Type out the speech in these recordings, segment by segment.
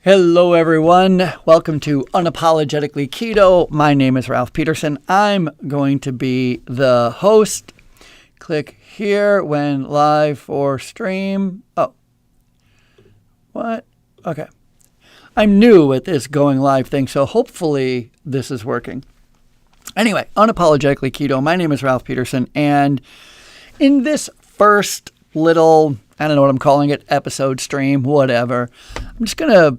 Hello, everyone. Welcome to Unapologetically Keto. My name is Ralph Peterson. I'm going to be the host. Click here when live or stream. Oh, what? Okay. I'm new at this going live thing, so hopefully this is working. Anyway, Unapologetically Keto. My name is Ralph Peterson, and in this first little, I don't know what I'm calling it, episode, stream, whatever, I'm just going to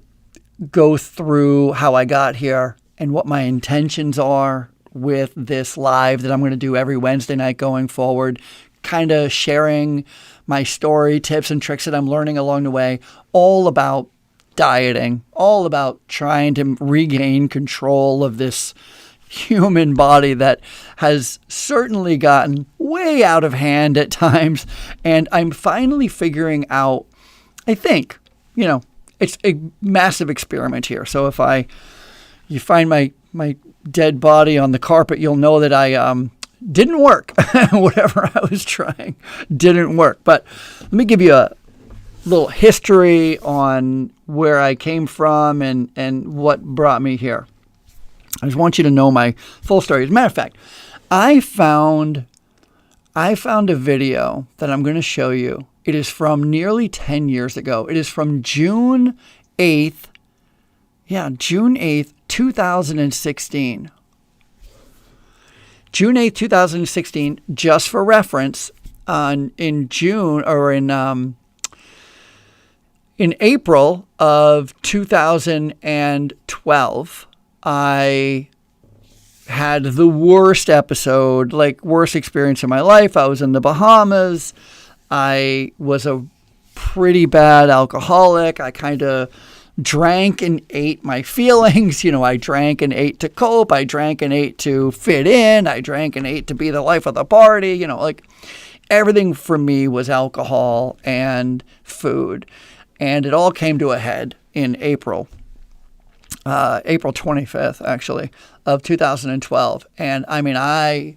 go through how I got here and what my intentions are with this live that I'm going to do every Wednesday night going forward, kind of sharing my story, tips and tricks that I'm learning along the way, all about dieting, all about trying to regain control of this human body that has certainly gotten way out of hand at times. And I'm finally figuring out, I think, it's a massive experiment here. So if you find my dead body on the carpet, you'll know that I didn't work. Whatever I was trying didn't work. But let me give you a little history on where I came from and what brought me here. I just want you to know my full story. As a matter of fact, I found a video that I'm going to show you. It is from nearly 10 years ago. It is from June 8th. Yeah, June 8th, 2016. June 8th, 2016, just for reference, in April of 2012, I had the worst episode, worst experience of my life. I was in the Bahamas. I was a pretty bad alcoholic. I kind of drank and ate my feelings. I drank and ate to cope. I drank and ate to fit in. I drank and ate to be the life of the party. Everything for me was alcohol and food. And it all came to a head in April 25th, actually, of 2012. And I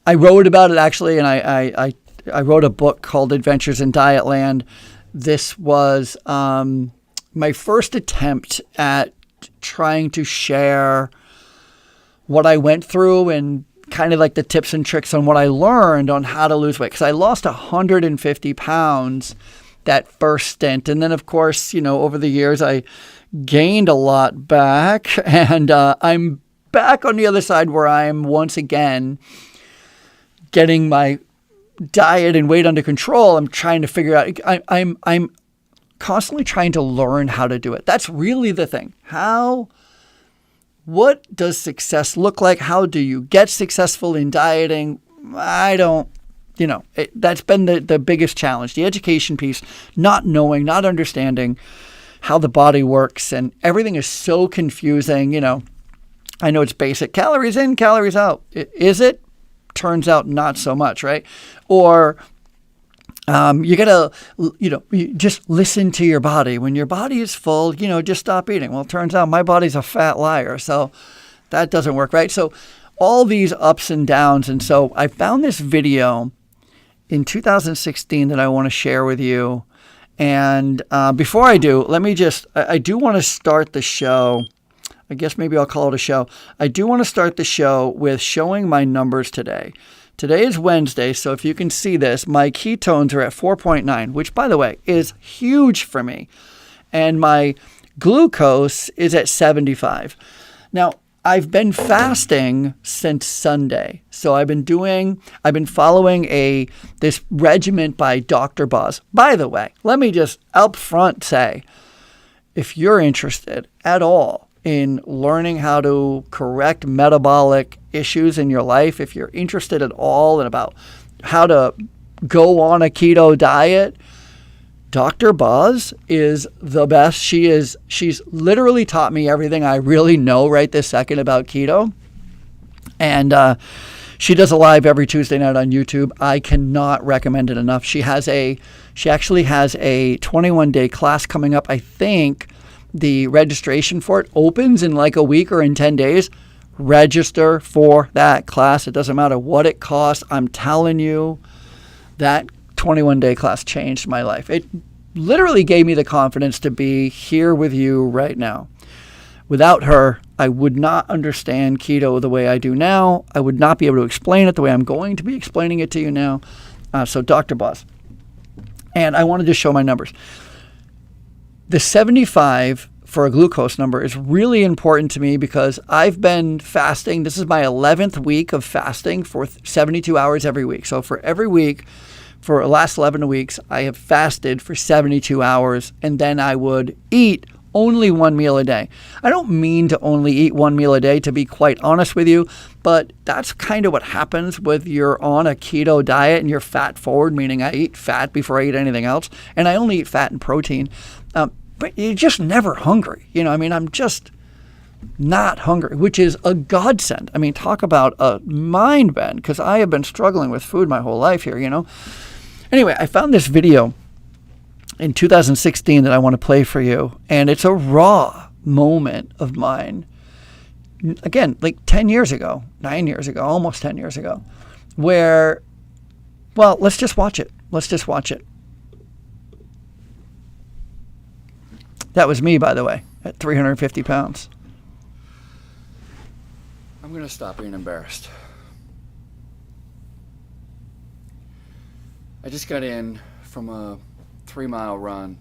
wrote about it, actually, and I wrote a book called Adventures in Dietland. This was my first attempt at trying to share what I went through and kind of the tips and tricks on what I learned on how to lose weight. Because I lost 150 pounds that first stint. And then, of course, over the years, I gained a lot back. And I'm back on the other side where I'm once again getting my diet and weight under control. I'm trying to figure out, I'm constantly trying to learn how to do it. That's really the thing. What does success look like? How do you get successful in dieting? That's been the biggest challenge, the education piece, not knowing, not understanding how the body works, and everything is so confusing. I know it's basic, calories in, calories out. Is it? Turns out not so much, right? Or you gotta, you just listen to your body. When your body is full, just stop eating. Well, it turns out my body's a fat liar, so that doesn't work, right? So all these ups and downs. And so I found this video in 2016 that I want to share with you. And before I do, I do want to start the show. I guess maybe I'll call it a show. I do want to start the show with showing my numbers today. Today is Wednesday, so if you can see this, my ketones are at 4.9, which, by the way, is huge for me. And my glucose is at 75. Now, I've been fasting since Sunday. So I've been following this regimen by Dr. Boz. By the way, let me just up front say, if you're interested at all in learning how to correct metabolic issues in your life, if you're interested at all in about how to go on a keto diet, Dr. Boz is the best. She's literally taught me everything I really know right this second about keto. And she does a live every Tuesday night on YouTube. I cannot recommend it enough. She actually has a 21-day class coming up. I think the registration for it opens in a week or in 10 days. Register for that class. It doesn't matter what it costs. I'm telling you, that 21-day class changed my life. It literally gave me the confidence to be here with you right now. Without her, I would not understand keto the way I do now. I would not be able to explain it the way I'm going to be explaining it to you now. So Dr. Boss. And I wanted to show my numbers. The 75 for a glucose number is really important to me because I've been fasting. This is my 11th week of fasting for 72 hours every week. So for every week, for the last 11 weeks, I have fasted for 72 hours, and then I would eat only one meal a day. I don't mean to only eat one meal a day, to be quite honest with you, but that's kind of what happens when you're on a keto diet and you're fat forward, meaning I eat fat before I eat anything else, and I only eat fat and protein. But you're just never hungry. I'm just not hungry, which is a godsend. Talk about a mind bend, because I have been struggling with food my whole life here, Anyway, I found this video in 2016 that I want to play for you, and it's a raw moment of mine. Again, like 10 years ago, 9 years ago, almost 10 years ago, where, well, let's just watch it. That was me, by the way, at 350 pounds. I'm going to stop being embarrassed. I just got in from a 3-mile run,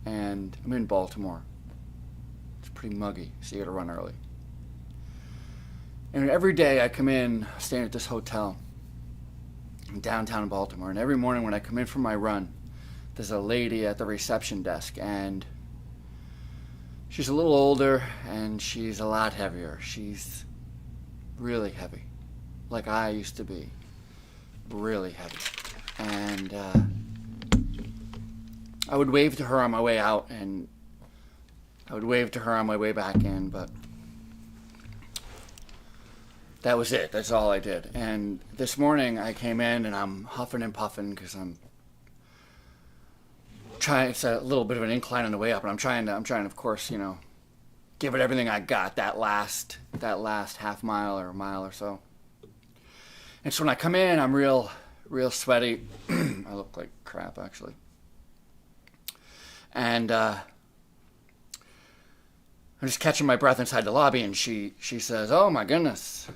and I'm in Baltimore. It's pretty muggy, so you got to run early. And every day I come in, staying at this hotel in downtown Baltimore, and every morning when I come in from my run, there's a lady at the reception desk, and she's a little older, and she's a lot heavier. She's really heavy, like I used to be, really heavy. And I would wave to her on my way out, and I would wave to her on my way back in, but that was it. That's all I did. And this morning I came in, and I'm huffing and puffing because I'm trying. It's a little bit of an incline on the way up, and I'm trying, of course, give it everything I got that last half mile or mile or so. And so when I come in, I'm real sweaty. I look like crap, actually. And I'm just catching my breath inside the lobby, and she says, "Oh my goodness,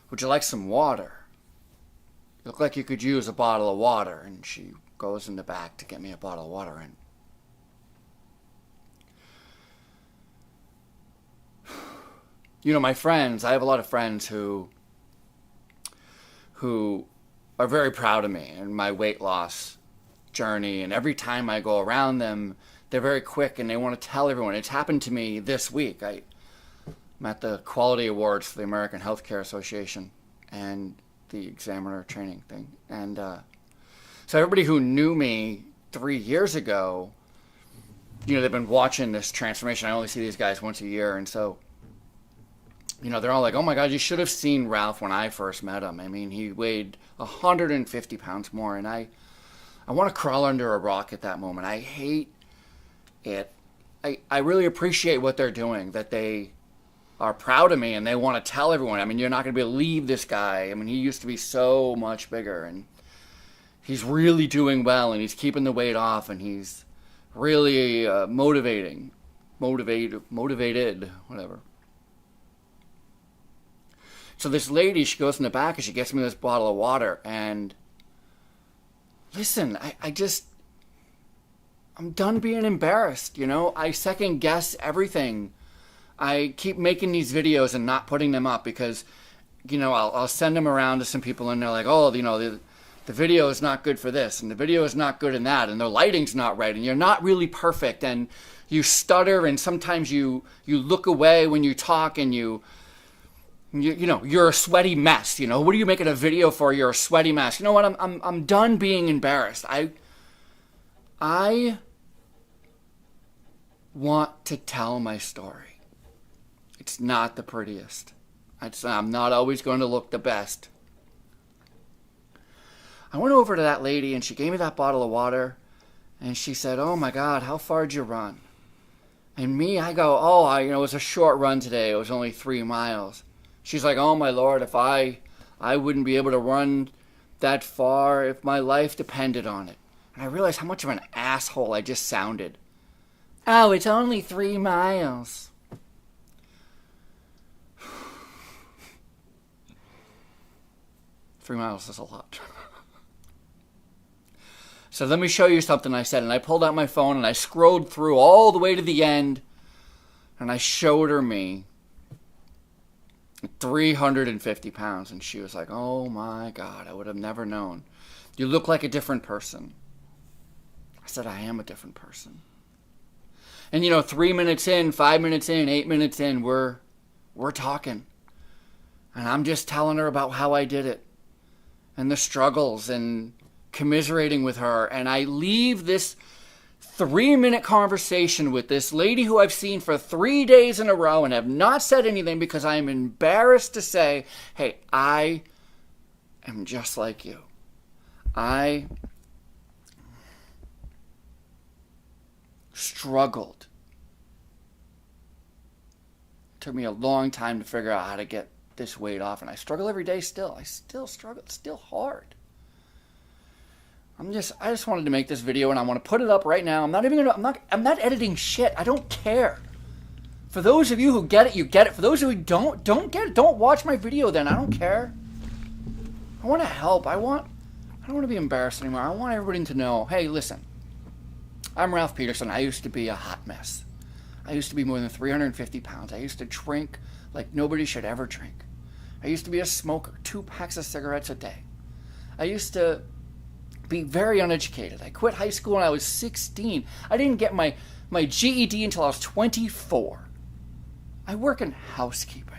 would you like some water? You look like you could use a bottle of water." And she goes in the back to get me a bottle of water. And my friends, I have a lot of friends who are very proud of me and my weight loss journey, and every time I go around them, they're very quick and they want to tell everyone. It's happened to me this week. I'm at the Quality Awards for the American Healthcare Association and the examiner training thing. And so everybody who knew me 3 years ago, they've been watching this transformation. I only see these guys once a year, and so they're all like, "Oh my God, you should have seen Ralph when I first met him. He weighed 150 pounds more." And I want to crawl under a rock at that moment. I hate it. I really appreciate what they're doing, that they are proud of me and they want to tell everyone. You're not going to believe this guy. He used to be so much bigger, and he's really doing well, and he's keeping the weight off, and he's really motivated, whatever. So this lady, she goes in the back and she gets me this bottle of water, and listen, I'm done being embarrassed, I second guess everything. I keep making these videos and not putting them up because, I'll send them around to some people, and they're like, "Oh, the video is not good for this, and the video is not good in that, and the lighting's not right, and you're not really perfect, and you stutter, and sometimes you look away when you talk, and you're a sweaty mess. What are you making a video for? You're a sweaty mess." You know what? I'm done being embarrassed. I want to tell my story. It's not the prettiest. I'm not always going to look the best. I went over to that lady, and she gave me that bottle of water, and she said, "Oh my God, how far did you run?" And me, I go, it was a short run today. It was only 3 miles. She's like, "Oh my Lord, if I wouldn't be able to run that far if my life depended on it." And I realized how much of an asshole I just sounded. Oh, it's only 3 miles. Three miles is a lot. So let me show you something I said. And I pulled out my phone and I scrolled through all the way to the end. And I showed her me 350 pounds. And she was like, oh my God, I would have never known. You look like a different person. I said, I am a different person. And 3 minutes in, 5 minutes in, 8 minutes in, we're talking. And I'm just telling her about how I did it. And the struggles and commiserating with her. And I leave this 3-minute conversation with this lady who I've seen for 3 days in a row and have not said anything because I am embarrassed to say, hey, I am just like you. I struggled. It took me a long time to figure out how to get this weight off, and I struggle every day still. I still struggle. It's still hard. I just wanted to make this video, and I want to put it up right now. I'm not editing shit. I don't care. For those of you who get it, you get it. For those of you who don't get it, don't watch my video then. I don't care. I want to help. I don't want to be embarrassed anymore. I want everybody to know, hey, listen. I'm Ralph Peterson. I used to be a hot mess. I used to be more than 350 pounds. I used to drink like nobody should ever drink. I used to be a smoker, 2 packs of cigarettes a day. I used to be very uneducated. I quit high school when I was 16. I didn't get my GED until I was 24. I work in housekeeping.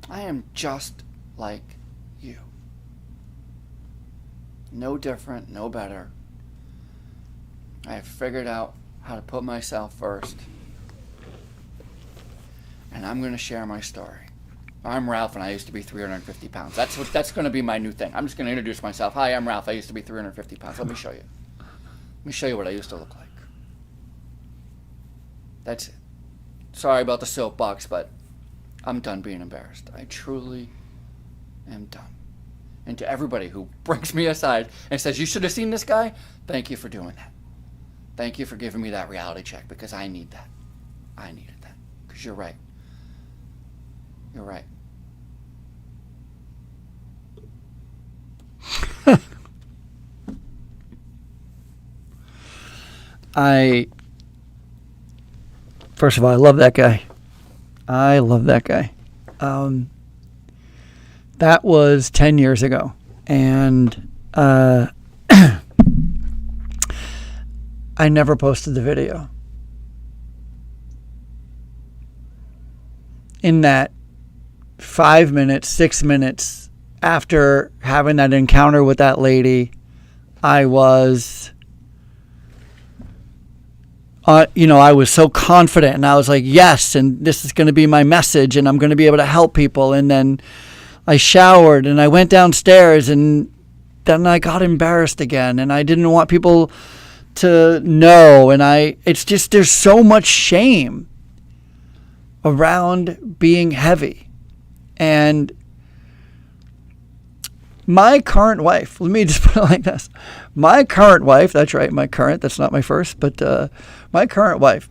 I am just like you. No different, no better. I have figured out how to put myself first. And I'm going to share my story. I'm Ralph, and I used to be 350 pounds. That's going to be my new thing. I'm just going to introduce myself. Hi, I'm Ralph. I used to be 350 pounds. Let me show you. Let me show you what I used to look like. That's it. Sorry about the soapbox, but I'm done being embarrassed. I truly am done. And to everybody who brings me aside and says, you should have seen this guy, thank you for doing that. Thank you for giving me that reality check, because I need that. I needed that. Because you're right. You're right. First of all, I love that guy. I love that guy. That was 10 years ago. And I never posted the video. In that 5 minutes, 6 minutes after having that encounter with that lady, I was, I was so confident, and I was like, yes, and this is going to be my message, and I'm going to be able to help people. And then I showered, and I went downstairs, and then I got embarrassed again, and I didn't want people to know. And it's just, there's so much shame around being heavy. And my current wife, let me just put it like this. My current wife, that's right, that's not my first, but my current wife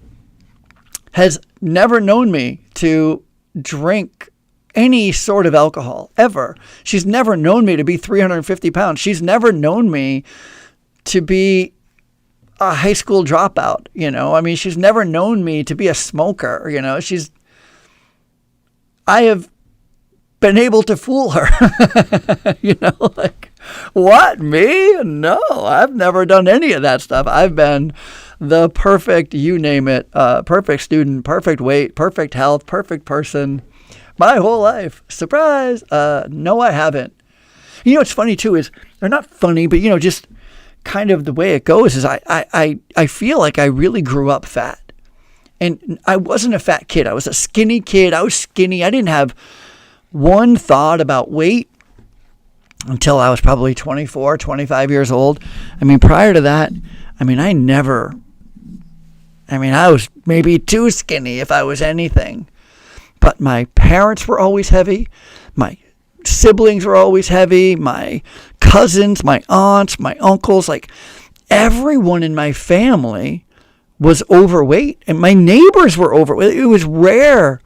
has never known me to drink any sort of alcohol, ever. She's never known me to be 350 pounds. She's never known me to be a high school dropout, she's never known me to be a smoker, I have been able to fool her. What, me? No, I've never done any of that stuff. I've been the perfect, you name it, perfect student, perfect weight, perfect health, perfect person my whole life. Surprise. No, I haven't. What's funny too is, they're not funny, but just kind of the way it goes is I feel like I really grew up fat. And I wasn't a fat kid. I was a skinny kid. I was skinny. I didn't have one thought about weight until I was probably 24, 25 years old. Prior to that, I was maybe too skinny if I was anything. But my parents were always heavy. my siblings were always heavy, my cousins, my aunts, my uncles, like everyone in my family was overweight, and my neighbors were overweight. It was rare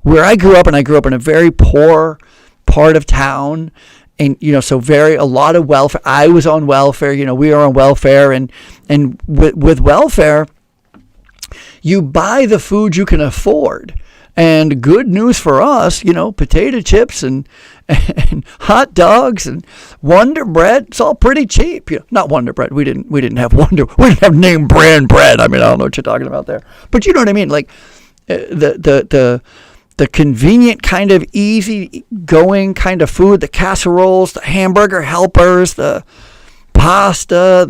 where I grew up, and I grew up in a very poor part of town, and so a lot of welfare. I was on welfare, we were on welfare, and with welfare, you buy the food you can afford. And good news for us, potato chips and hot dogs and Wonder Bread. It's all pretty cheap. Not Wonder Bread. We didn't have name brand bread. I mean, I don't know what you're talking about there. But you know what I mean? Like the convenient kind of easy going kind of food, the casseroles, the hamburger helpers, the pasta,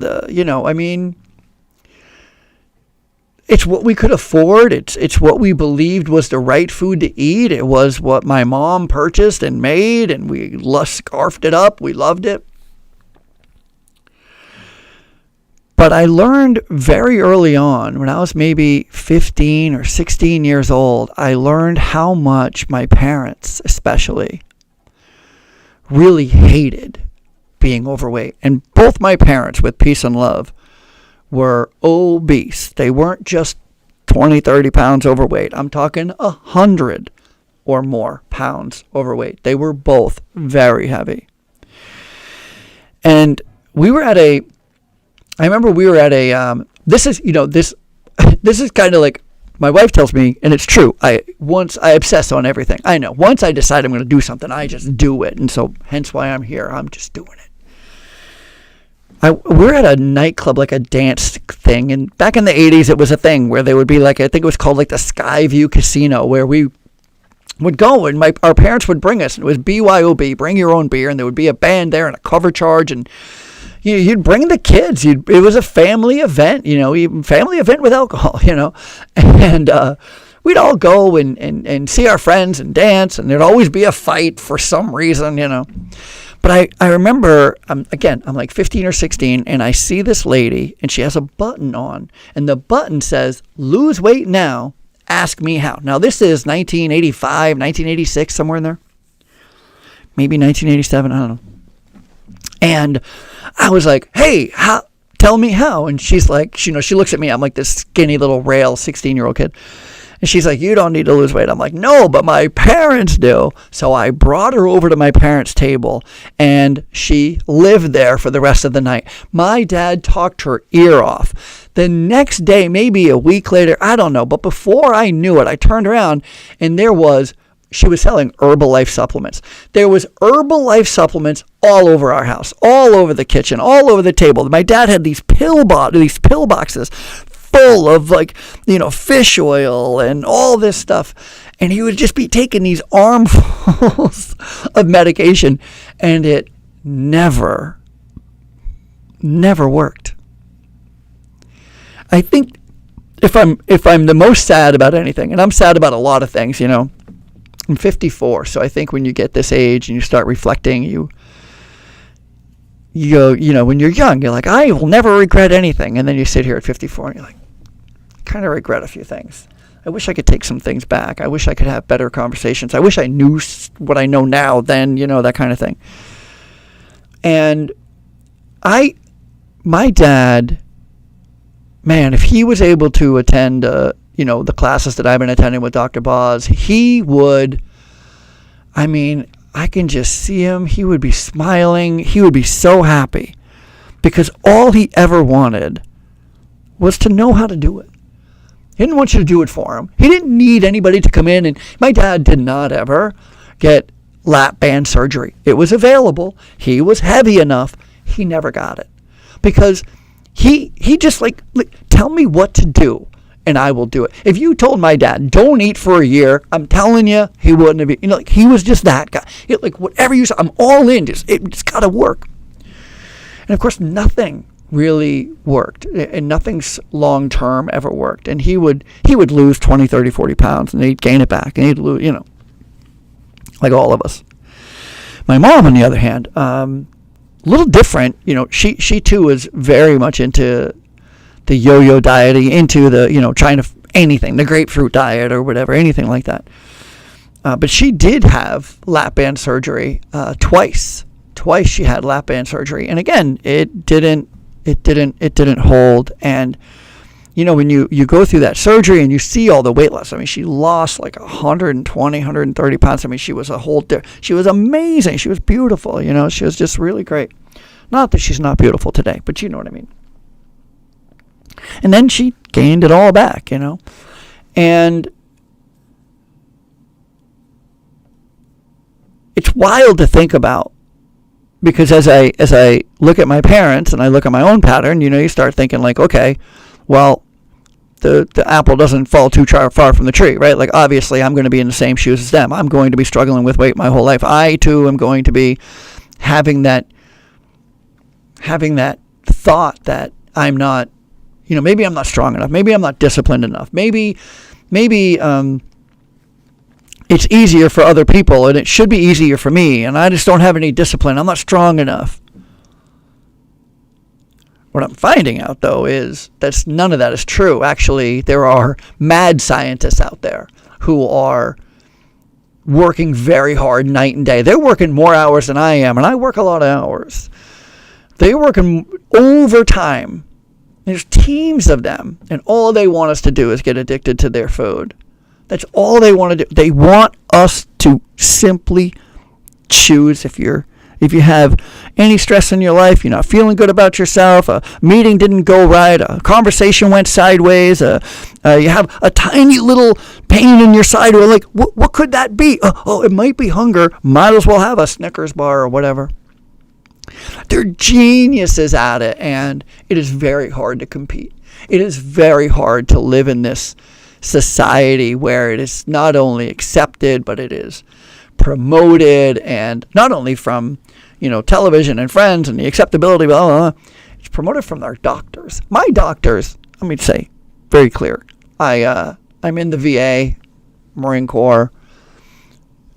it's what we could afford. It's what we believed was the right food to eat. It was what my mom purchased and made, and we scarfed it up. We loved it. But I learned very early on, when I was maybe 15 or 16 years old, I learned how much my parents, especially, really hated being overweight. And both my parents, with peace and love, were obese. They weren't just 20, 30 pounds overweight. I'm talking 100 or more pounds overweight. They were both very heavy. And I remember we were at a, this is kind of like, my wife tells me, and it's true, I obsess on everything. I know. Once I decide I'm going to do something, I just do it. And so hence why I'm here. I'm just doing it. We're at a nightclub, like a dance thing, and back in the 80s, it was a thing where they would be like, I think it was called like the Skyview Casino, where we would go, and our parents would bring us, and it was BYOB, bring your own beer, and there would be a band there and a cover charge, and you'd bring the kids. It was a family event, even family event with alcohol, and we'd all go and see our friends and dance, and there'd always be a fight for some reason, But I remember, I'm like 15 or 16, and I see this lady, and she has a button on, and the button says, "Lose weight now, ask me how." Now, this is 1985, 1986, somewhere in there. Maybe 1987, I don't know. And I was like, "Hey, tell me how." And she's like, she looks at me. I'm like this skinny little rail 16-year-old kid. And she's like, "You don't need to lose weight." I'm like, "No, but my parents do." So I brought her over to my parents' table, and she lived there for the rest of the night. My dad talked her ear off. The next day, maybe a week later, I don't know, but before I knew it, I turned around, and she was selling Herbalife supplements. There was Herbalife supplements all over our house, all over the kitchen, all over the table. My dad had these pill boxes full of fish oil and all this stuff. And he would just be taking these armfuls of medication, and it never worked. I think if I'm the most sad about anything, and I'm sad about a lot of things, I'm 54. So I think when you get this age and you start reflecting, you go, when you're young, you're like, I will never regret anything. And then you sit here at 54 and you're like, I kind of regret a few things. I wish I could take some things back. I wish I could have better conversations. I wish I knew what I know now then, that kind of thing. And my dad, man, if he was able to attend, the classes that I've been attending with Dr. Boz, he would, I can just see him. He would be smiling. He would be so happy because all he ever wanted was to know how to do it. He didn't want you to do it for him. He didn't need anybody to come in. And my dad did not ever get lap band surgery. It was available. He was heavy enough. He never got it because he just tell me what to do and I will do it. If you told my dad, don't eat for a year, I'm telling you, he wouldn't have, he was just that guy. Whatever you say, I'm all in. It's got to work. And of course, nothing really worked, and nothing's long term ever worked. And he would lose 20, 30, 40 pounds, and he'd gain it back, and he'd lose, like all of us. My mom, on the other hand, a little different. She too was very much into the yo-yo dieting, into the trying to anything, the grapefruit diet or whatever, anything like that. But she did have lap band surgery twice. Twice she had lap band surgery, and again, it didn't hold. And when you go through that surgery and you see all the weight loss, I mean, she lost like 120, 130 pounds. I mean, she was she was amazing. She was beautiful. She was just really great. Not that she's not beautiful today, but you know what I mean. And then she gained it all back, and it's wild to think about, because as I look at my parents and I look at my own pattern, you start thinking like, okay, well, the apple doesn't fall too far from the tree, right? Like, obviously I'm going to be in the same shoes as them. I'm going to be struggling with weight my whole life. I too am going to be having that thought that I'm not, maybe I'm not strong enough. Maybe I'm not disciplined enough. Maybe it's easier for other people and it should be easier for me, and I just don't have any discipline. I'm not strong enough. What I'm finding out, though, is that none of that is true. Actually, there are mad scientists out there who are working very hard night and day. They're working more hours than I am, and I work a lot of hours. They're working overtime. There's teams of them, and all they want us to do is get addicted to their food. That's all they want to do. They want us to simply choose. If you have any stress in your life, you're not feeling good about yourself, a meeting didn't go right, a conversation went sideways, you have a tiny little pain in your side, or like, what could that be? Oh, it might be hunger. Might as well have a Snickers bar or whatever. They're geniuses at it, and it is very hard to compete. It is very hard to live in this society where it is not only accepted, but it is promoted, and not only from television and friends and the acceptability, it's promoted from our doctors. My doctors, let me say very clear, I'm in the VA, Marine Corps,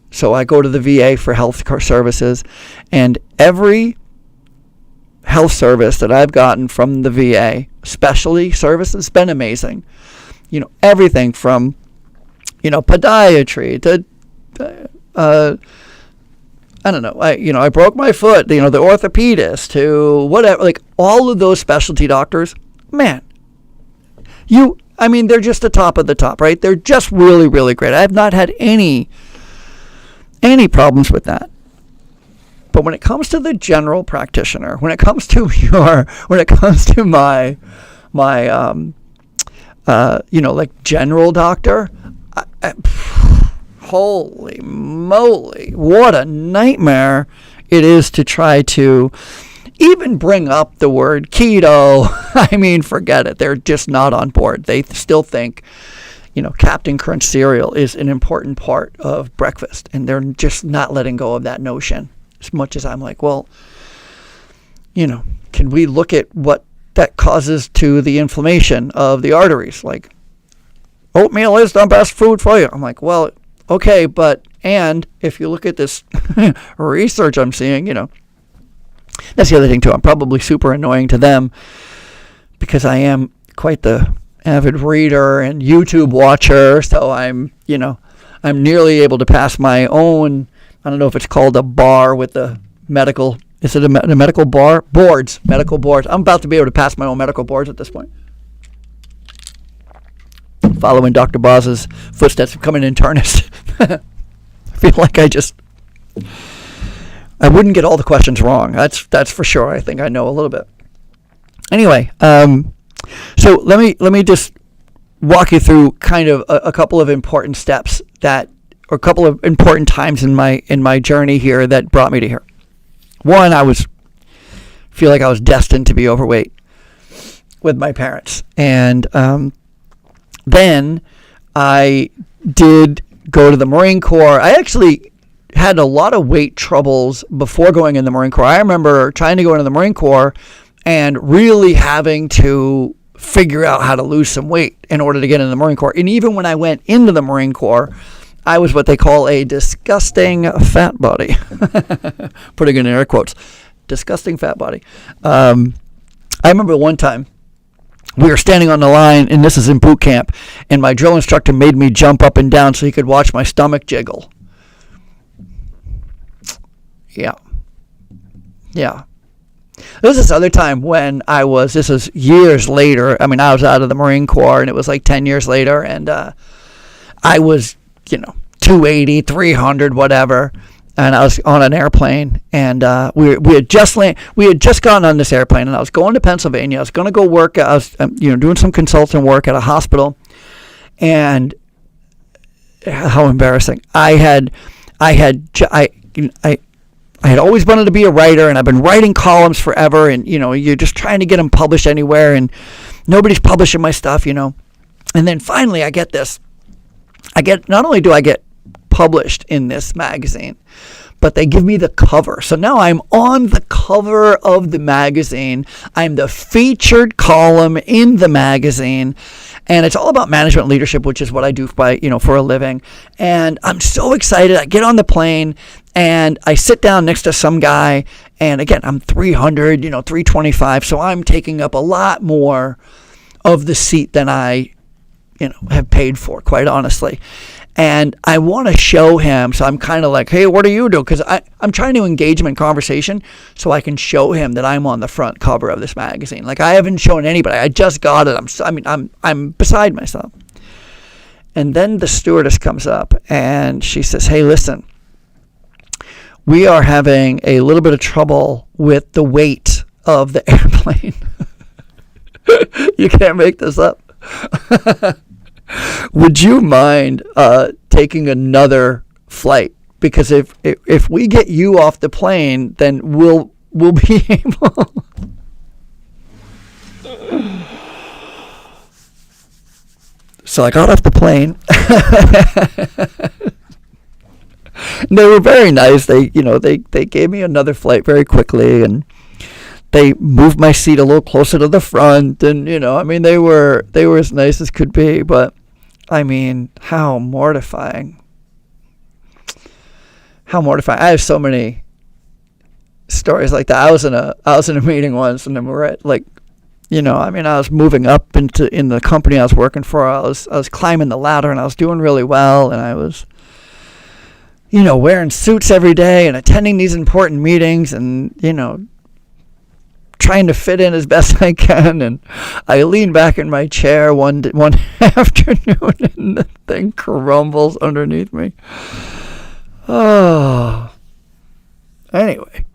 so I go to the VA for health services, and every health service that I've gotten from the VA, specialty service, has been amazing. Everything from, podiatry to, I don't know, I broke my foot, the orthopedist, to whatever, like all of those specialty doctors, man, they're just the top of the top, right? They're just really, really great. I have not had any problems with that. But when it comes to the general practitioner, when it comes to my like general doctor, holy moly, what a nightmare it is to try to even bring up the word keto. I mean, forget it. They're just not on board. They still think, Captain Crunch cereal is an important part of breakfast, and they're just not letting go of that notion. As much as I'm like, well, can we look at what that causes to the inflammation of the arteries? Like, oatmeal is the best food for you. I'm like, well, okay, and if you look at this research I'm seeing, that's the other thing too. I'm probably super annoying to them because I am quite the avid reader and YouTube watcher. So I'm nearly able to pass my own, I don't know if it's called a bar with the medical, is it a medical bar? Medical boards. I'm about to be able to pass my own medical boards at this point. Following Dr. Boz's footsteps, becoming an internist. I feel like I wouldn't get all the questions wrong. That's for sure. I think I know a little bit. Anyway, so let me just walk you through kind of a couple of important steps or a couple of important times in my journey here that brought me to here. One, feel like I was destined to be overweight with my parents, and then I did go to the Marine Corps. I actually had a lot of weight troubles before going in the Marine Corps. I remember trying to go into the Marine Corps and really having to figure out how to lose some weight in order to get into the Marine Corps. And even when I went into the Marine Corps, I was what they call a disgusting fat body. Putting it in air quotes. Disgusting fat body. I remember one time we were standing on the line, and this is in boot camp, and my drill instructor made me jump up and down so he could watch my stomach jiggle. Yeah. There was this other time when this was years later. I mean, I was out of the Marine Corps, and it was like 10 years later, and I was, 280, 300, whatever, and I was on an airplane, and we had just gotten on this airplane, and I was going to Pennsylvania. I was going to go work. I was doing some consulting work at a hospital, and how embarrassing! I had always wanted to be a writer, and I've been writing columns forever, and you're just trying to get them published anywhere, and nobody's publishing my stuff, and then finally I get this. Not only do I get published in this magazine, but they give me the cover. So now I'm on the cover of the magazine. I'm the featured column in the magazine, and it's all about management leadership, which is what I do for a living. And I'm so excited. I get on the plane and I sit down next to some guy, and again, I'm 300, 325, so I'm taking up a lot more of the seat than I have paid for, quite honestly. And I want to show him, so I'm kind of like, hey, what do you do? Because I'm trying to engage him in conversation so I can show him that I'm on the front cover of this magazine. Like, I haven't shown anybody. I just got it. I'm beside myself. And then the stewardess comes up and she says, hey, listen, we are having a little bit of trouble with the weight of the airplane. You can't make this up. Would you mind taking another flight? Because if we get you off the plane, then we'll be able. So I got off the plane. They were very nice. They gave me another flight very quickly, and they moved my seat a little closer to the front, and they were as nice as could be. But I mean, how mortifying! How mortifying! I have so many stories like that. I was in a meeting once, and then we're at I was moving up in the company I was working for. I was climbing the ladder, and I was doing really well, and I was wearing suits every day and attending these important meetings, and trying to fit in as best I can. And I lean back in my chair one afternoon, and the thing crumbles underneath me. Oh, anyway.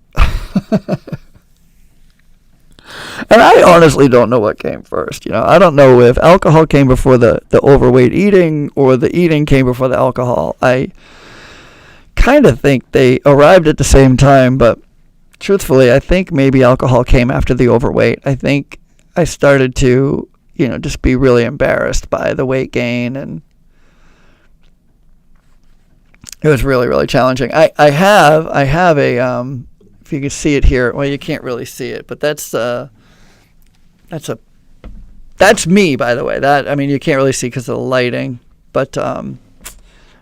And I honestly don't know what came first. I don't know if alcohol came before the overweight eating, or the eating came before the alcohol. I kind of think they arrived at the same time, but truthfully, I think maybe alcohol came after the overweight. I think I started to, just be really embarrassed by the weight gain, and it was really, really challenging. I have a if you can see it here. Well, you can't really see it, but that's me, by the way. You can't really see because of the lighting, but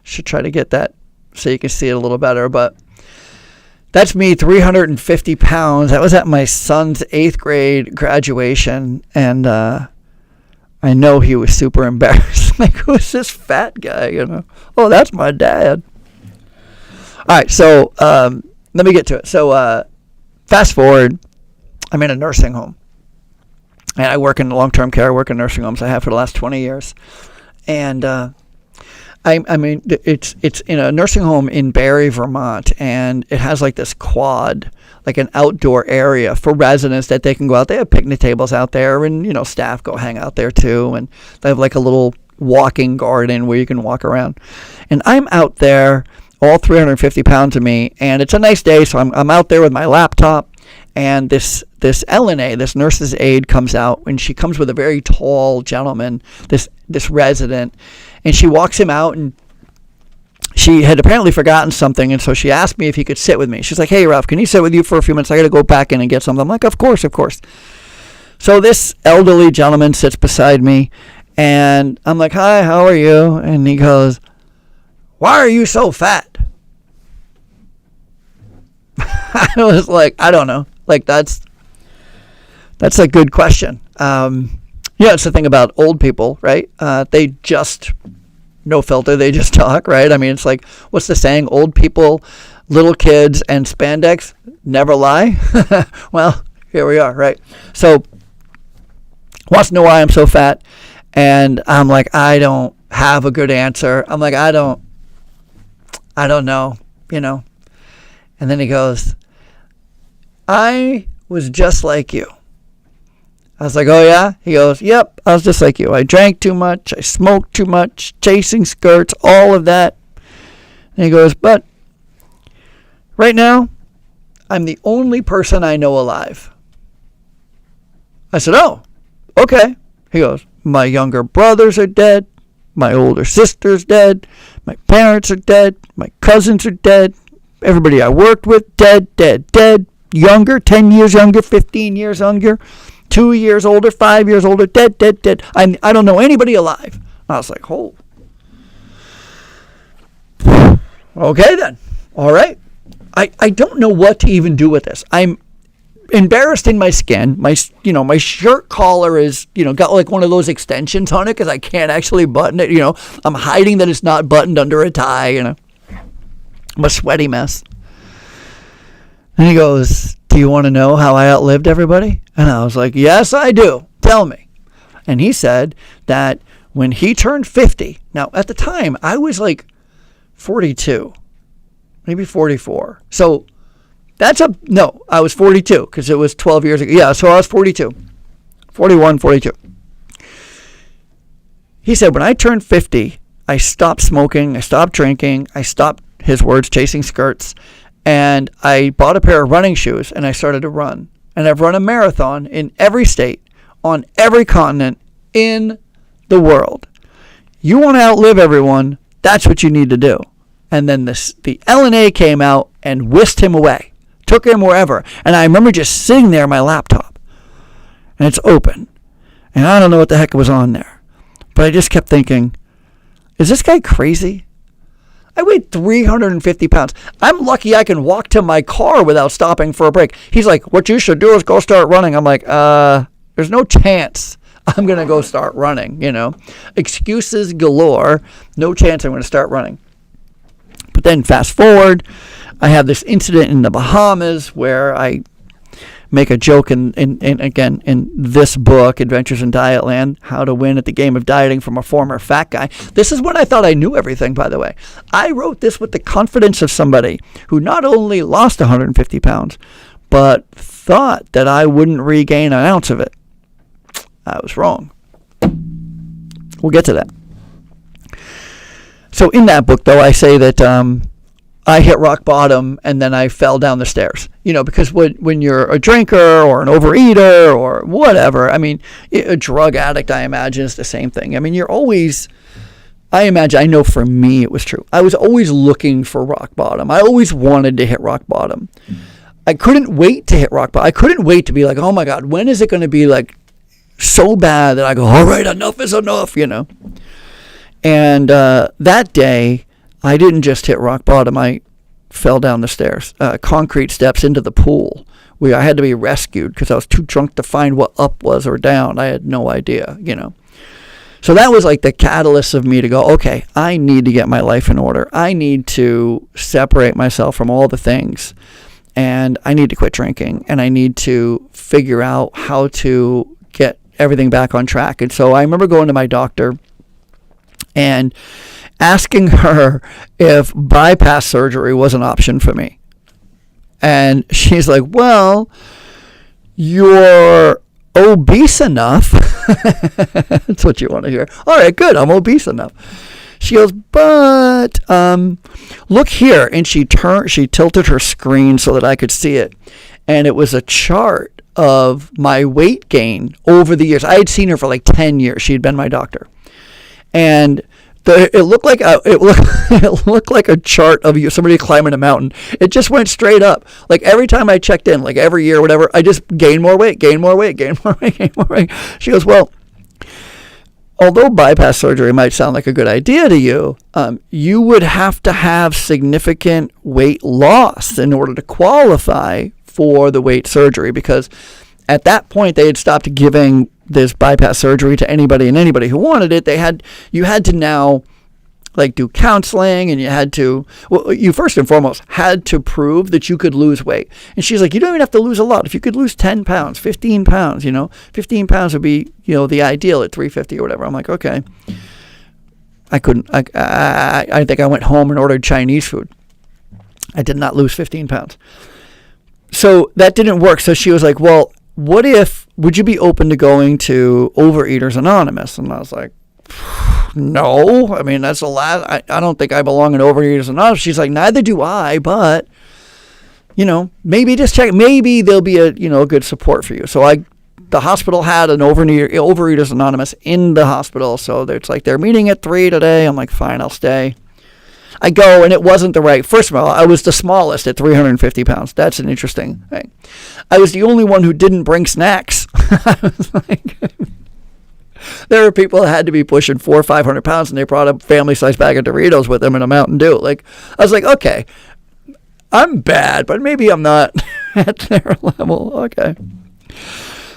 should try to get that so you can see it a little better. But that's me, 350 pounds. That was at my son's 8th grade graduation, and I know he was super embarrassed. Like, who's this fat guy? Oh, that's my dad. All right, so let me get to it. So fast forward, I'm in a nursing home, and I work in long-term care. I work in nursing homes. I have for the last 20 years, and it's in a nursing home in Barrie, Vermont, and it has like this quad, like an outdoor area for residents that they can go out. They have picnic tables out there, and staff go hang out there too, and they have like a little walking garden where you can walk around. And I'm out there, all 350 pounds of me, and it's a nice day, so I'm out there with my laptop, and this LNA, this nurse's aide, comes out, and she comes with a very tall gentleman, this resident, and she walks him out, and she had apparently forgotten something, and so she asked me if he could sit with me. She's like, hey, Ralph, can he sit with you for a few minutes? I got to go back in and get something. I'm like, of course. So this elderly gentleman sits beside me, and I'm like, hi, how are you? And he goes, why are you so fat? I was like, I don't know. Like, that's a good question. Yeah, it's the thing about old people, right? They just, no filter, they just talk, right? I mean, it's like, what's the saying? Old people, little kids, and spandex never lie. Well, here we are, right? So, wants to know why I'm so fat. And I'm like, I don't have a good answer. I'm like, I don't know, you know. And then he goes, I was just like you. I was like, oh yeah? He goes, yep, I was just like you. I drank too much. I smoked too much. Chasing skirts, all of that. And he goes, but right now, I'm the only person I know alive. I said, oh, okay. He goes, my younger brothers are dead. My older sister's dead. My parents are dead. My cousins are dead. Everybody I worked with, dead. Younger, 10 years younger, 15 years younger. 2 years older, 5 years older, dead. I don't know anybody alive. I was like, oh. Okay then. All right. I don't know what to even do with this. I'm embarrassed in my skin. My shirt collar is, got like one of those extensions on it because I can't actually button it. I'm hiding that it's not buttoned under a tie, I'm a sweaty mess. And he goes, do you want to know how I outlived everybody? And I was like, yes, I do. Tell me. And he said that when he turned 50, now at the time, I was like 42, maybe 44. So I was 42 because it was 12 years ago. Yeah, so I was 42, 41, 42. He said, when I turned 50, I stopped smoking, I stopped drinking, I stopped, his words, chasing skirts, and I bought a pair of running shoes and I started to run. And I've run a marathon in every state, on every continent in the world. You want to outlive everyone, that's what you need to do. And then the LNA came out and whisked him away, took him wherever. And I remember just sitting there on my laptop, and it's open. And I don't know what the heck was on there. But I just kept thinking, is this guy crazy? I weighed 350 pounds. I'm lucky I can walk to my car without stopping for a break. He's like, what you should do is go start running. I'm like, there's no chance I'm going to go start running, Excuses galore. No chance I'm going to start running. But then fast forward, I have this incident in the Bahamas where I make a joke in this book, Adventures in Dietland, How to Win at the Game of Dieting from a Former Fat Guy. This is when I thought I knew everything, by the way. I wrote this with the confidence of somebody who not only lost 150 pounds, but thought that I wouldn't regain an ounce of it. I was wrong. We'll get to that. So in that book, though, I say that I hit rock bottom and then I fell down the stairs. Because when you're a drinker or an overeater or whatever, I mean, a drug addict, I imagine, is the same thing. I mean, I know for me it was true. I was always looking for rock bottom. I always wanted to hit rock bottom. I couldn't wait to hit rock bottom. I couldn't wait to be like, oh my God, when is it going to be like so bad that I go, all right, enough is enough, And that day, I didn't just hit rock bottom. I fell down the stairs, concrete steps into the pool, where I had to be rescued because I was too drunk to find what up was or down. I had no idea, So that was like the catalyst of me to go, okay, I need to get my life in order. I need to separate myself from all the things. And I need to quit drinking. And I need to figure out how to get everything back on track. And so I remember going to my doctor and asking her if bypass surgery was an option for me. And she's like, well, you're obese enough. That's what you want to hear. All right, good. I'm obese enough. She goes, but look here. And she tilted her screen so that I could see it. And it was a chart of my weight gain over the years. I had seen her for like 10 years. She had been my doctor. And it looked like a chart of somebody climbing a mountain. It just went straight up. Like every time I checked in, like every year, whatever, I just gained more weight. She goes, well, although bypass surgery might sound like a good idea to you, you would have to have significant weight loss in order to qualify for the weight surgery, because at that point they had stopped giving this bypass surgery to anybody and anybody who wanted it. You had to now like do counseling, and you first and foremost had to prove that you could lose weight. And she's like, you don't even have to lose a lot. If you could lose 10 pounds, 15 pounds, 15 pounds would be, the ideal at 350 or whatever. I'm like, okay. I couldn't, I think I went home and ordered Chinese food. I did not lose 15 pounds. So that didn't work. So she was like, well, would you be open to going to Overeaters Anonymous? And I was like, no, I mean, that's the last, I don't think I belong in Overeaters Anonymous. She's like, neither do I, but, maybe just check, maybe there'll be a good support for you. So the hospital had an Overeaters Anonymous in the hospital. So it's like, they're meeting at 3 today. I'm like, fine, I'll stay. I go, and it wasn't the right, first of all, I was the smallest at 350 pounds. That's an interesting thing. I was the only one who didn't bring snacks. I was like, there were people that had to be pushing 400 or 500 pounds, and they brought a family-sized bag of Doritos with them and a Mountain Dew. Like, I was like, okay, I'm bad, but maybe I'm not at their level. Okay.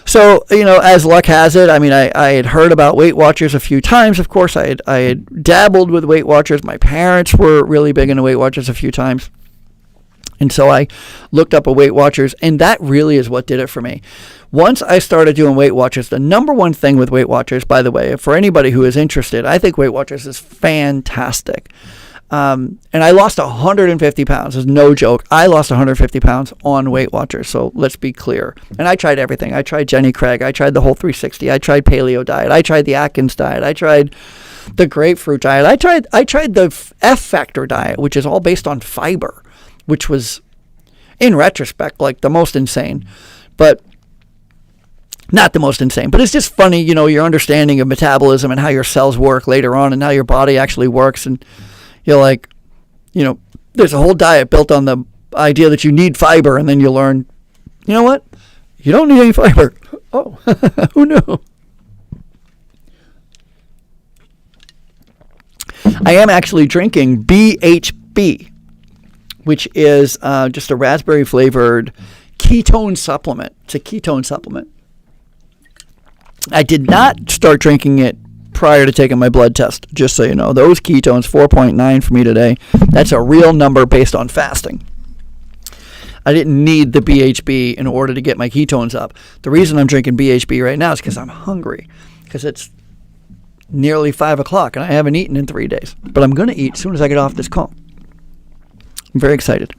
So, as luck has it, I mean, I had heard about Weight Watchers a few times. Of course, I had dabbled with Weight Watchers. My parents were really big into Weight Watchers a few times. And so I looked up a Weight Watchers, and that really is what did it for me. Once I started doing Weight Watchers, the number one thing with Weight Watchers, by the way, for anybody who is interested, I think Weight Watchers is fantastic. And I lost 150 pounds. It's no joke. I lost 150 pounds on Weight Watchers. So let's be clear. And I tried everything. I tried Jenny Craig. I tried the Whole 360. I tried Paleo diet. I tried the Atkins diet. I tried the grapefruit diet. I tried the F Factor diet, which is all based on fiber, which was, in retrospect, like the most insane. But not the most insane, but it's just funny, your understanding of metabolism and how your cells work later on and how your body actually works. And you're like, there's a whole diet built on the idea that you need fiber, and then you learn, you know what? You don't need any fiber. Oh, who knew? I am actually drinking BHB, which is just a raspberry flavored ketone supplement. It's a ketone supplement. I did not start drinking it prior to taking my blood test, just so you know. Those ketones, 4.9 for me today, that's a real number based on fasting. I didn't need the BHB in order to get my ketones up. The reason I'm drinking BHB right now is because I'm hungry, because it's nearly 5 o'clock and I haven't eaten in 3 days. But I'm going to eat as soon as I get off this call. I'm very excited.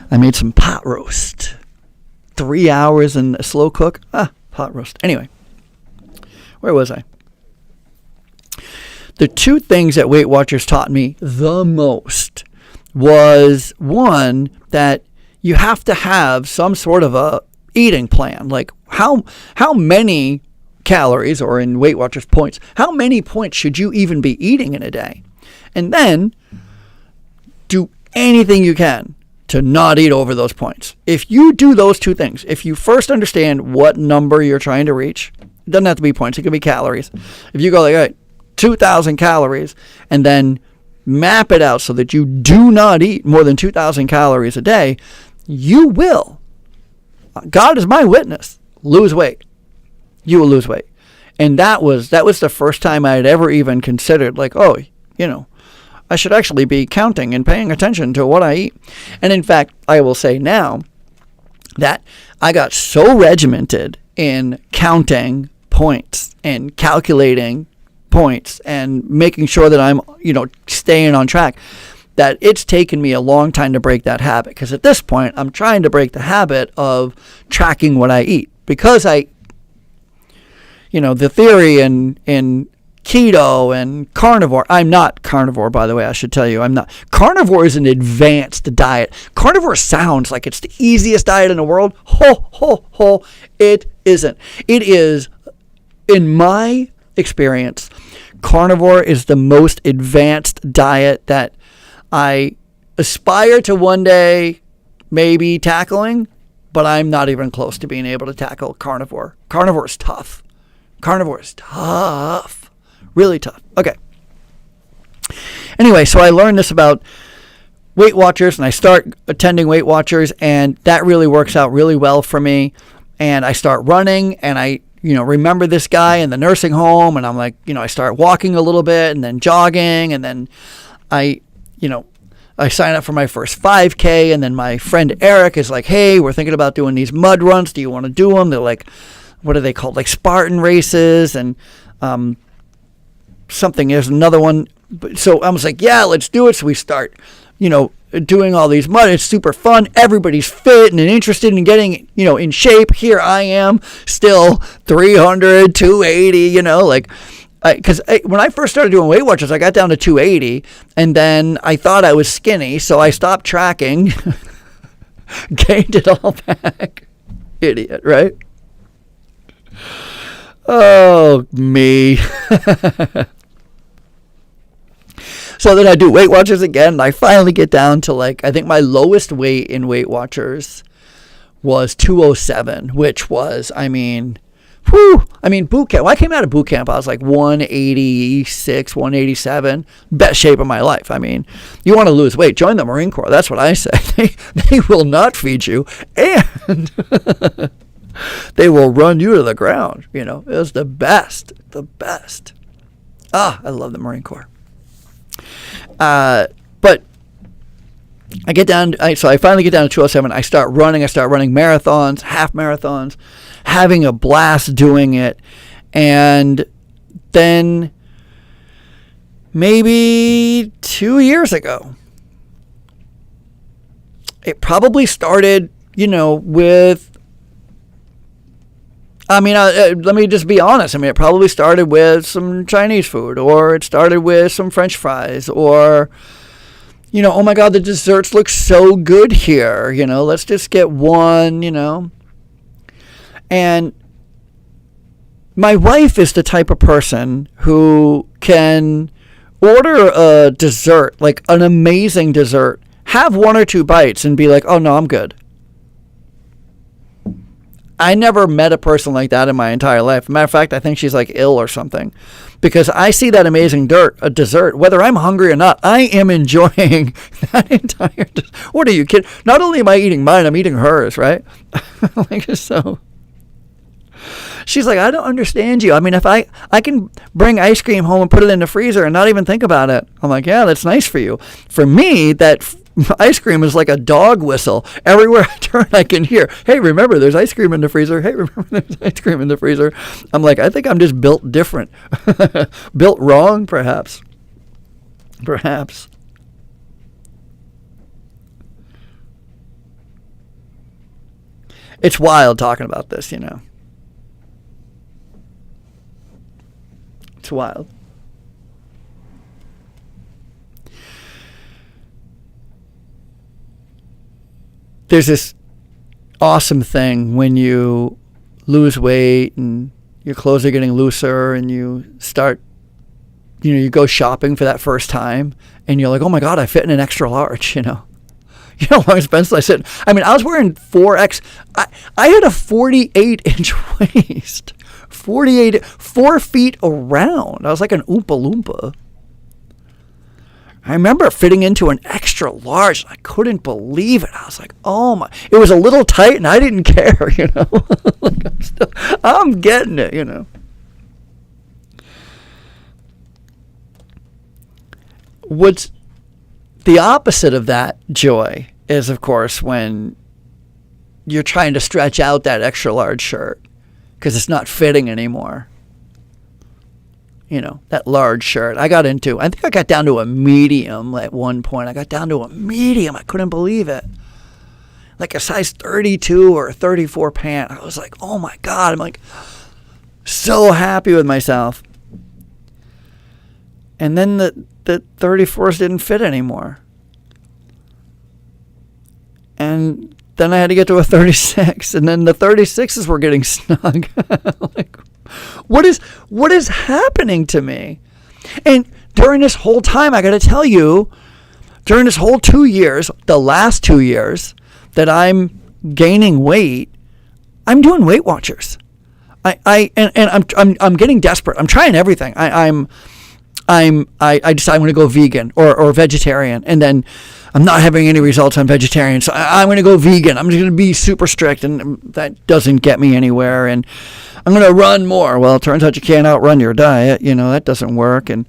I made some pot roast. 3 hours in a slow cook. Pot roast. Anyway, where was I? The two things that Weight Watchers taught me the most was, one, that you have to have some sort of a eating plan. Like how many calories, or in Weight Watchers points, how many points should you even be eating in a day? And then do anything you can to not eat over those points. If you do those two things, if you first understand what number you're trying to reach, it doesn't have to be points, it can be calories. If you go like, all right, 2,000 calories, and then map it out so that you do not eat more than 2,000 calories a day, you will, God is my witness, lose weight. You will lose weight. And that was the first time I had ever even considered, like, I should actually be counting and paying attention to what I eat. And in fact, I will say now that I got so regimented in counting points and calculating points and making sure that I'm, staying on track, that it's taken me a long time to break that habit. Because at this point, I'm trying to break the habit of tracking what I eat. Because the theory in keto and carnivore, I'm not carnivore, by the way, I should tell you, I'm not. Carnivore is an advanced diet. Carnivore sounds like it's the easiest diet in the world. It isn't. It is, in my experience, carnivore is the most advanced diet that I aspire to one day maybe tackling, but I'm not even close to being able to tackle carnivore. Carnivore is tough. Really tough. Okay. Anyway, so I learned this about Weight Watchers, and I start attending Weight Watchers, and that really works out really well for me. And I start running, and I remember this guy in the nursing home, and I'm like, I start walking a little bit and then jogging, and then I sign up for my first 5K, and then my friend Eric is like, hey, we're thinking about doing these mud runs. Do you want to do them? They're like, what are they called? Like Spartan races, and something. There's another one. So I was like, yeah, let's do it. So we start, doing all these mud. It's super fun. Everybody's fit and interested in getting, in shape. Here I am, still 300, 280, because when I first started doing Weight Watchers, I got down to 280, and then I thought I was skinny, so I stopped tracking, gained it all back. Idiot, right? Oh, me. So then I do Weight Watchers again, and I finally get down to I think my lowest weight in Weight Watchers was 207, which was, boot camp. When I came out of boot camp, I was like 186, 187. Best shape of my life. You want to lose weight, join the Marine Corps. That's what I say. They will not feed you, and they will run you to the ground. It was the best. The best. I love the Marine Corps. But I get down, so I finally get down to 207. I start running marathons, half marathons, having a blast doing it. And then maybe 2 years ago, it probably started, with, let me just be honest. It probably started with some Chinese food, or it started with some French fries, or, oh my God, the desserts look so good here. Let's just get one, And my wife is the type of person who can order a dessert, like an amazing dessert, have one or two bites and be like, oh no, I'm good. I never met a person like that in my entire life. Matter of fact, I think she's ill or something, because I see that amazing dessert, whether I'm hungry or not, I am enjoying that entire. What are you kidding? Not only am I eating mine, I'm eating hers, right? So. She's like, I don't understand you. If I can bring ice cream home and put it in the freezer and not even think about it. I'm like, yeah, that's nice for you. For me, that ice cream is like a dog whistle. Everywhere I turn, I can hear, hey, remember, there's ice cream in the freezer. Hey, remember, there's ice cream in the freezer. I'm like, I think I'm just built different. Built wrong, perhaps. Perhaps. It's wild talking about this, It's wild. There's this awesome thing when you lose weight and your clothes are getting looser, and you start, you go shopping for that first time, and you're like, oh my God, I fit in an extra large, You know how long it's been since I sit. I was wearing 4X. I had a 48-inch waist. 4 feet around. I was like an Oompa Loompa. I remember fitting into an extra large, and I couldn't believe it. I was like, oh my. It was a little tight, and I didn't care, I'm getting it, What's the opposite of that joy is, of course, when you're trying to stretch out that extra large shirt because it's not fitting anymore. That large shirt. I think I got down to a medium at one point. I couldn't believe it. Like a size 32 or 34 pant. I was like, oh my God. I'm like so happy with myself. And then the 34s didn't fit anymore. And then I had to get to a 36, and then the 36s were getting snug. What is happening to me? And during this whole time, I got to tell you, during this whole 2 years, the last 2 years that I'm gaining weight, I'm doing Weight Watchers. I'm getting desperate. I'm trying everything. I decide I'm going to go vegan or vegetarian, and then I'm not having any results on vegetarian, so I'm going to go vegan. I'm just going to be super strict, and that doesn't get me anywhere. And I'm going to run more. Well, it turns out you can't outrun your diet. That doesn't work. And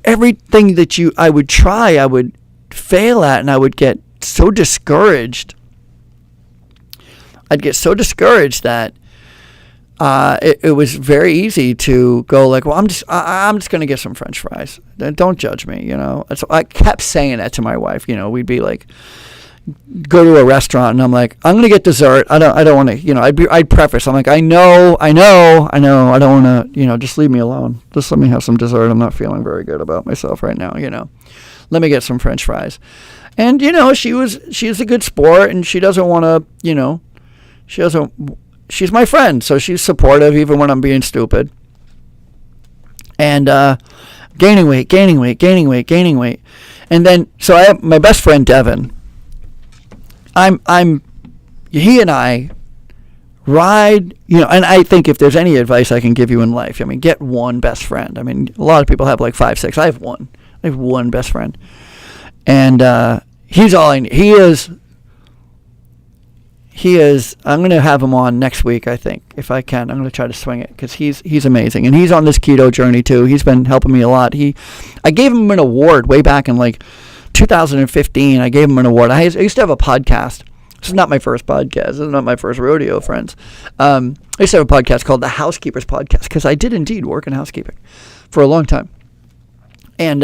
everything that I would try, I would fail at, and I would get so discouraged. I'd get so discouraged that it was very easy to go like, well, I'm just going to get some French fries. Don't judge me, So I kept saying that to my wife. We'd be like, go to a restaurant, and I'm like, I'm going to get dessert. I don't want to, I'd preface. I'm like, I know. I don't want to, just leave me alone. Just let me have some dessert. I'm not feeling very good about myself right now. Let me get some French fries. And she's a good sport, and she doesn't want to, she's my friend, so she's supportive even when I'm being stupid. And gaining weight. And then, so I have my best friend, Devin. He and I ride, and I think if there's any advice I can give you in life, get one best friend. A lot of people have like 5, 6. I have one. I have one best friend. And he's all I need. He is. I'm going to have him on next week, I think, if I can. I'm going to try to swing it because he's amazing, and he's on this keto journey too. He's been helping me a lot. I gave him an award way back in like 2015. I gave him an award. I used to have a podcast. This is not my first podcast. This is not my first rodeo, friends. I used to have a podcast called The Housekeepers Podcast because I did indeed work in housekeeping for a long time. And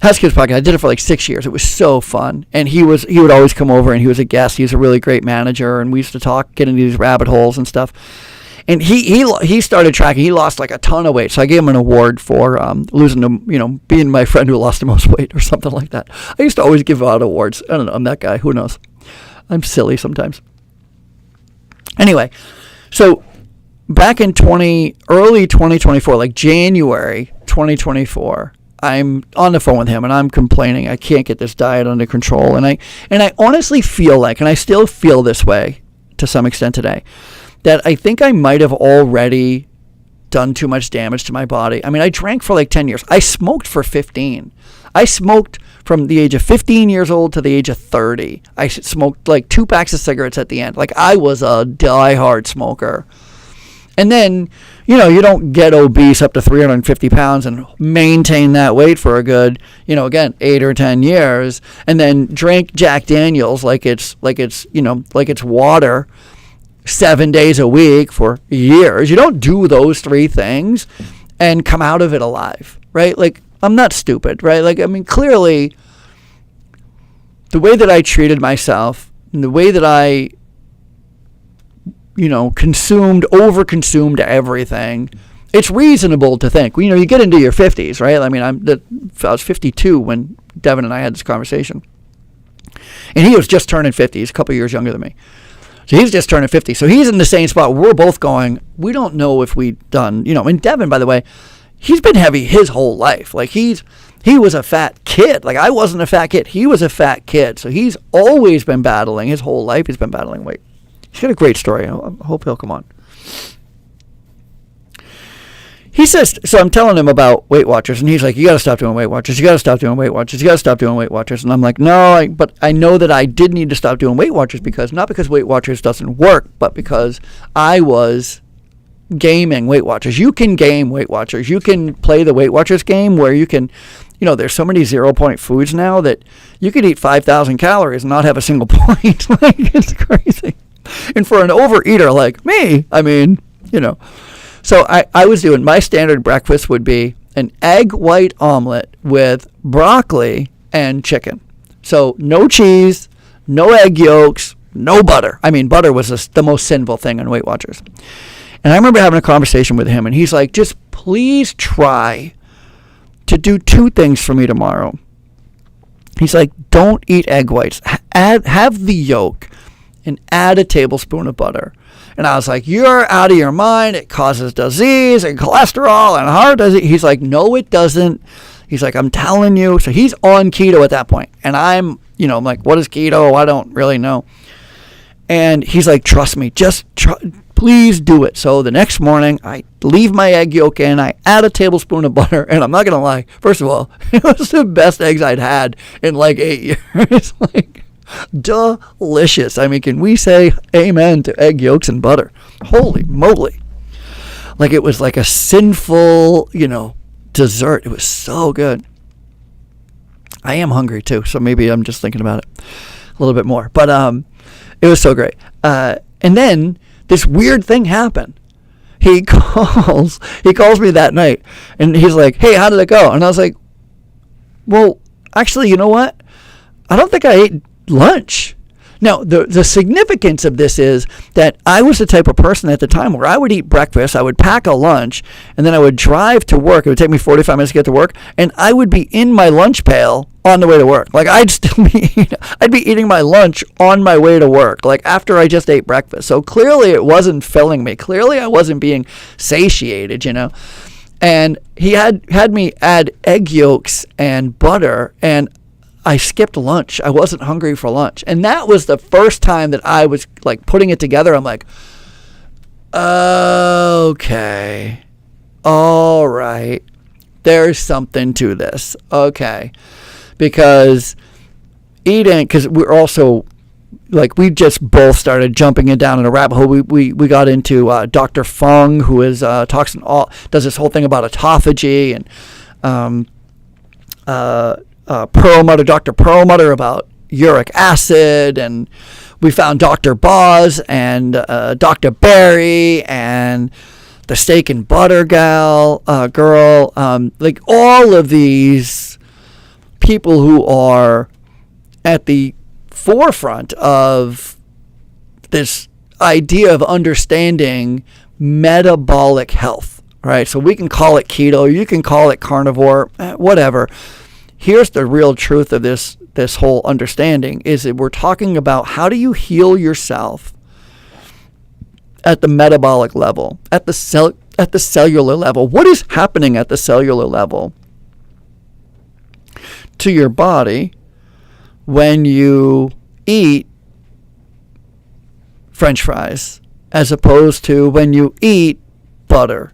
Housekeepers Podcast, I did it for like 6 years. It was so fun. And he would always come over, and he was a guest. He was a really great manager, and we used to get into these rabbit holes and stuff. And he started tracking. He lost like a ton of weight. So I gave him an award for losing, being my friend who lost the most weight or something like that. I used to always give out awards. I don't know. I'm that guy. Who knows? I'm silly sometimes. Anyway, so back in early 2024, like January 2024, I'm on the phone with him, and I'm complaining I can't get this diet under control. And I honestly feel like, and I still feel this way to some extent today, that I think I might have already done too much damage to my body. I drank for like 10 years. I smoked for 15. I smoked from the age of 15 years old to the age of 30. I smoked like 2 packs of cigarettes at the end. Like I was a diehard smoker. And then, you don't get obese up to 350 pounds and maintain that weight for a good, again, 8 or 10 years, and then drink Jack Daniels like it's water 7 days a week for years. You don't do those 3 things and come out of it alive, right? Like, I'm not stupid, right? Like, clearly, the way that I treated myself and the way that I overconsumed everything, it's reasonable to think, you get into your 50s, right? I was 52 when Devin and I had this conversation. And he was just turning 50. He's a couple years younger than me. So he's just turning 50. So he's in the same spot. We're both going, we don't know if we've done, and Devin, by the way, he's been heavy his whole life. Like he was a fat kid. Like I wasn't a fat kid. He was a fat kid. So he's always been battling his whole life. He's been battling weight. He's got a great story. I hope he'll come on. He says, so I'm telling him about Weight Watchers, and he's like, you got to stop doing Weight Watchers. You got to stop doing Weight Watchers. You got to stop doing Weight Watchers. And I'm like, no, but I know that I did need to stop doing Weight Watchers not because Weight Watchers doesn't work, but because I was gaming Weight Watchers. You can game Weight Watchers. You can play the Weight Watchers game where you can, there's so many 0-point foods now that you could eat 5,000 calories and not have a single point. Like, it's crazy. And for an overeater like me, So I was doing, my standard breakfast would be an egg white omelet with broccoli and chicken. So no cheese, no egg yolks, no butter. Butter was the most sinful thing on Weight Watchers. And I remember having a conversation with him, and he's like, just please try to do 2 things for me tomorrow. He's like, don't eat egg whites. Have the yolk and add a tablespoon of butter. And I was like, you're out of your mind. It causes disease and cholesterol and heart disease. He's like, no, it doesn't. He's like, I'm telling you. So he's on keto at that point. And I'm like, what is keto? I don't really know. And he's like, trust me, please do it. So the next morning, I leave my egg yolk in, I add a tablespoon of butter, and I'm not going to lie, first of all, it was the best eggs I'd had in like 8 years. Like, delicious. I mean, can we say amen to egg yolks and butter? Holy moly. Like, it was like a sinful, dessert. It was so good. I am hungry too, so maybe I'm just thinking about it a little bit more. But it was so great. And then this weird thing happened. He calls me that night, and he's like, hey, how did it go? And I was like, well, actually, you know what? I don't think I ate lunch. Now, the significance of this is that I was the type of person at the time where I would eat breakfast, I would pack a lunch, and then I would drive to work. It would take me 45 minutes to get to work, and I would be in my lunch pail on the way to work. Like, I'd be eating my lunch on my way to work, like after I just ate breakfast. So clearly it wasn't filling me. Clearly I wasn't being satiated, And he had me add egg yolks and butter, and I skipped lunch. I wasn't hungry for lunch. And that was the first time that I was like putting it together. I'm like, okay, all right, there's something to this. Okay. Because we're also, like, we just both started jumping down in a rabbit hole. We got into Dr. Fung, who is does this whole thing about autophagy, and Dr. Perlmutter about uric acid, and we found Dr. Boz and Dr. Berry and the steak and butter girl, like all of these people who are at the forefront of this idea of understanding metabolic health, right? So we can call it keto, you can call it carnivore, whatever. Here's the real truth of this whole understanding is that we're talking about how do you heal yourself at the metabolic level, at the cellular level. What is happening at the cellular level to your body when you eat French fries as opposed to when you eat butter?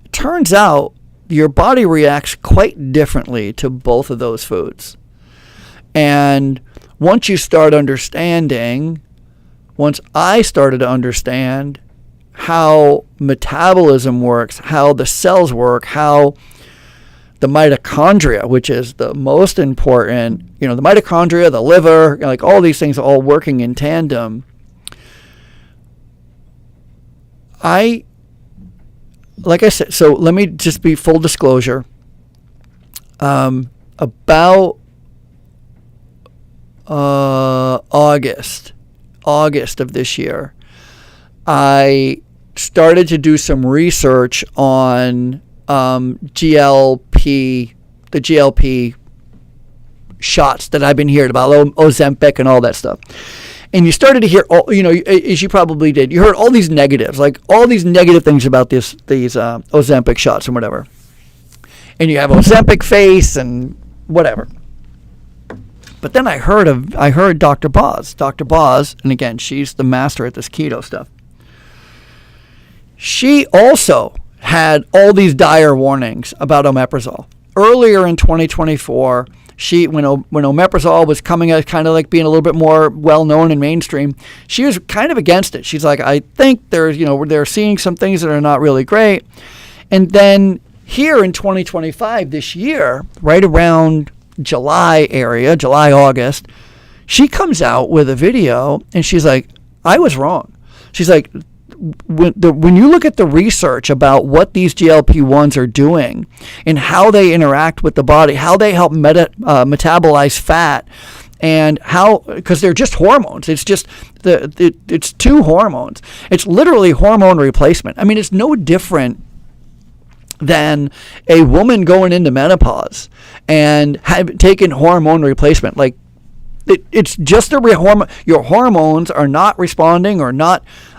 It turns out your body reacts quite differently to both of those foods. And once I started to understand how metabolism works, how the cells work, how the mitochondria, which is the most important, the mitochondria, the liver, like all these things all working in tandem. Like I said, so let me just be full disclosure. About August of this year, I started to do some research on the GLP shots that I've been hearing about, Ozempic and all that stuff. And you started to hear, as you probably did, you heard all these negatives, like all these negative things about these Ozempic shots and whatever. And you have Ozempic face and whatever. But then I heard Dr. Boz, and again, she's the master at this keto stuff. She also had all these dire warnings about omeprazole. Earlier in 2024, when omeprazole was coming out, kind of like being a little bit more well-known and mainstream, she was kind of against it. She's like, I think they're seeing some things that are not really great. And then here in 2025, this year, right around July, August, she comes out with a video and she's like, I was wrong. She's like, when you look at the research about what these GLP-1s are doing and how they interact with the body, how they help metabolize fat, and how, because they're just hormones. It's just it's two hormones. It's literally hormone replacement. I mean, it's no different than a woman going into menopause and taking hormone replacement. Like, it's just your hormones are not responding or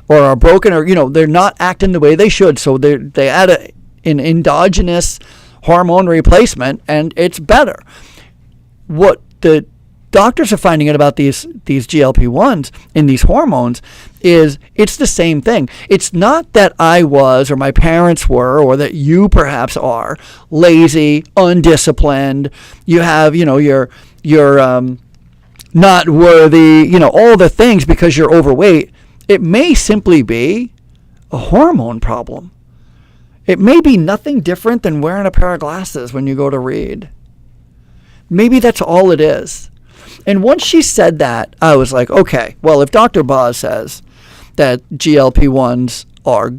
are broken, or they're not acting the way they should. So they add an endogenous hormone replacement, and it's better. What the doctors are finding out about these GLP-1s and these hormones is it's the same thing. It's not that I was or my parents were or that you perhaps are lazy, undisciplined. You have, you're not worthy, all the things because you're overweight. It may simply be a hormone problem. It may be nothing different than wearing a pair of glasses when you go to read. Maybe that's all it is. And once she said that, I was like, okay, well, if Dr. Boz says that GLP-1s are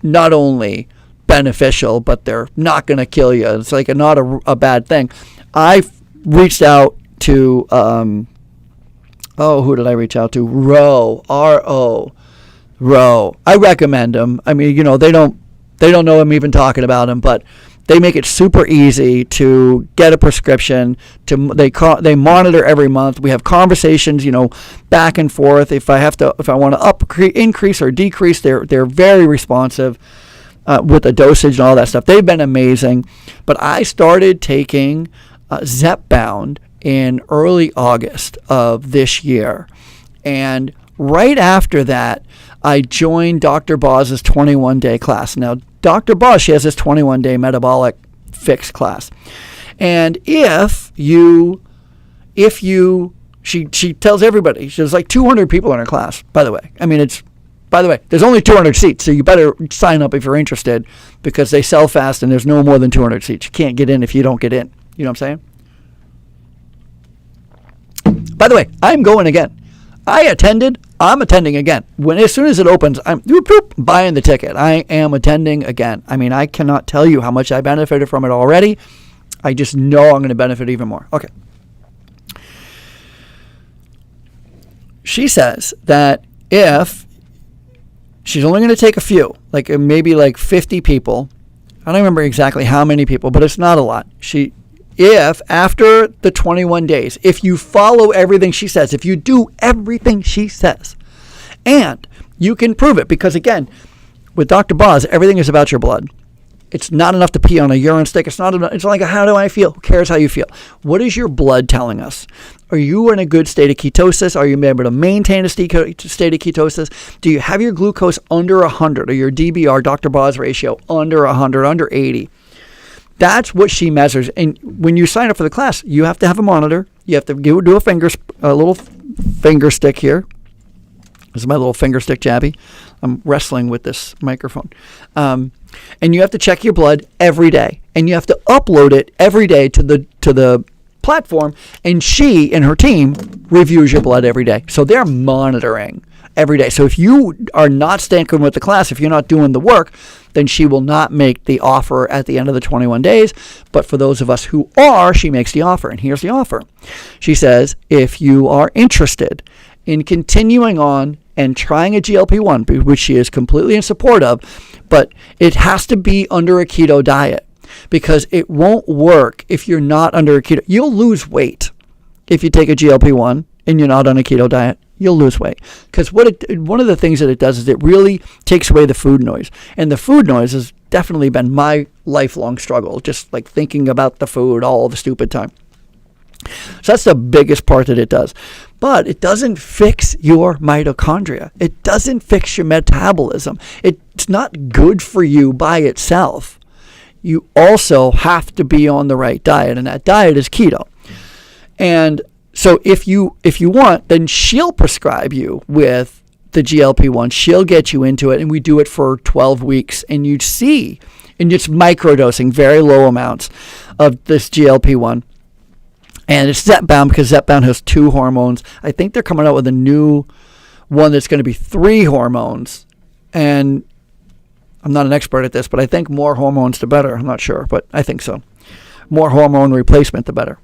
not only beneficial, but they're not going to kill you, it's like not a bad thing. I reached out to, who did I reach out to? Ro, R-O, Ro. I recommend them. I mean, they don't know I'm even talking about them, but they make it super easy to get a prescription. They monitor every month. We have conversations, back and forth. If I want to increase or decrease, they're very responsive with the dosage and all that stuff. They've been amazing. But I started taking Zepbound in early August of this year, and right after that, I joined Dr. Boz's 21-day class. Now, Dr. Boz, she has this 21-day metabolic fix class. And she tells everybody, there's like 200 people in her class, by the way. I mean, there's only 200 seats, so you better sign up if you're interested because they sell fast and there's no more than 200 seats. You can't get in if you don't get in. You know what I'm saying? By the way, I'm going again. I attended. I'm attending again. As soon as it opens, I'm buying the ticket. I am attending again. I mean, I cannot tell you how much I benefited from it already. I just know I'm going to benefit even more. Okay. She says that if she's only going to take a few, like maybe like 50 people, I don't remember exactly how many people, but it's not a lot. If after the 21 days, if you follow everything she says, if you do everything she says, and you can prove it, because again, with Dr. Boz, everything is about your blood. It's not enough to pee on a urine stick. It's like, how do I feel? Who cares how you feel? What is your blood telling us? Are you in a good state of ketosis? Are you able to maintain a state of ketosis? Do you have your glucose under 100 or your DBR, Dr. Boz ratio, under 100, under 80? That's what she measures. And when you sign up for the class, you have to have a monitor. You have to do a little finger stick here. This is my little finger stick jabby. I'm wrestling with this microphone. And you have to check your blood every day. And you have to upload it every day to the platform. And she and her team reviews your blood every day. So they're monitoring every day. So if you are not sticking with the class, if you're not doing the work, then she will not make the offer at the end of the 21 days. But for those of us who are, she makes the offer. And here's the offer. She says, if you are interested in continuing on and trying a GLP-1, which she is completely in support of, but it has to be under a keto diet because it won't work if you're not under a keto. You'll lose weight if you take a GLP-1 and you're not on a keto diet. You'll lose weight because one of the things that it does is it really takes away the food noise. And the food noise has definitely been my lifelong struggle, just like thinking about the food all the stupid time. So that's the biggest part that it does. But it doesn't fix your mitochondria. It doesn't fix your metabolism. It's not good for you by itself. You also have to be on the right diet, and that diet is keto. And so if you want, then she'll prescribe you with the GLP-1. She'll get you into it, and we do it for 12 weeks, and you'd see, and it's microdosing, very low amounts of this GLP-1. And it's Zepbound because Zepbound has 2 hormones. I think they're coming out with a new one that's going to be 3 hormones. And I'm not an expert at this, but I think more hormones the better. I'm not sure, but I think so. More hormone replacement the better.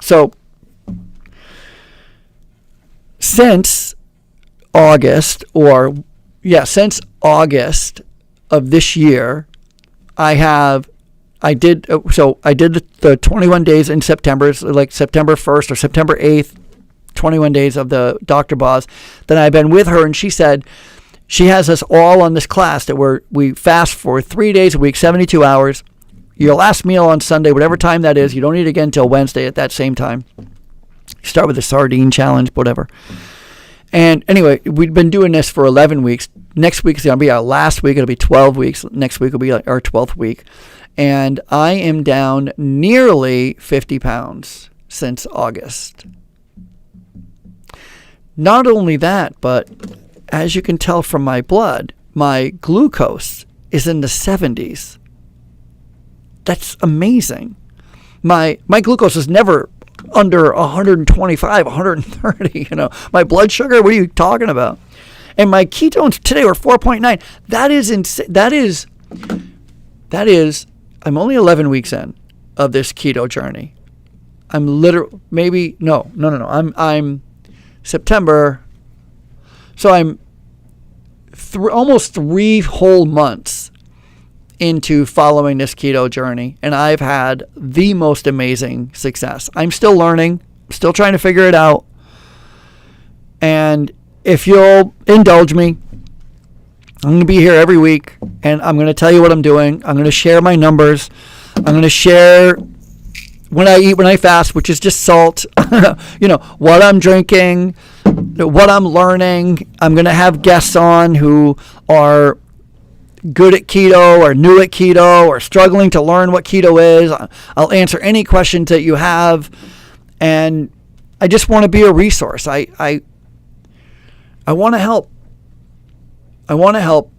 So since August of this year, I did the 21 days in September, like September 1st or September 8th, 21 days of the Dr. Boz. Then I've been with her, and she said she has us all on this class that we fast for 3 days a week, 72 hours. Your last meal on Sunday, whatever time that is, you don't eat again until Wednesday at that same time. Start with the sardine challenge, whatever. And anyway, we've been doing this for 11 weeks. Next week is going to be our last week. It'll be 12 weeks. Next week will be our 12th week. And I am down nearly 50 pounds since August. Not only that, but as you can tell from my blood, my glucose is in the 70s. That's amazing. My glucose is never under 125, 130, My blood sugar, what are you talking about? And my ketones today were 4.9. That is insane. That is, I'm only 11 weeks in of this keto journey. I'm I'm September. So I'm almost 3 whole months into following this keto journey, and I've had the most amazing success. I'm still learning, still trying to figure it out. And if you'll indulge me, I'm going to be here every week, and I'm going to tell you what I'm doing. I'm going to share my numbers. I'm going to share when I eat, when I fast, which is just salt, what I'm drinking, what I'm learning. I'm going to have guests on who are good at keto or new at keto or struggling to learn what keto is. I'll answer any questions that you have, and I just want to be a resource. I want to help. I want to help.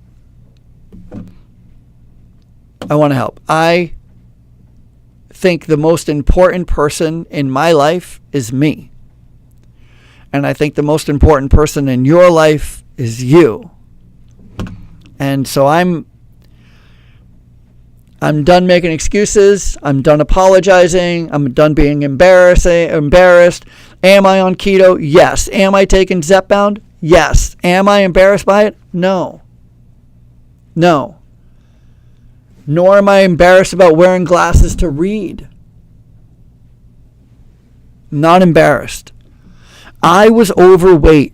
I think the most important person in my life is me. And I think the most important person in your life is you. And so I'm done making excuses. I'm done apologizing. I'm done being embarrassed. Am I on keto? Yes. Am I taking Zepbound? Yes. Am I embarrassed by it? No. Nor am I embarrassed about wearing glasses to read. Not embarrassed. I was overweight.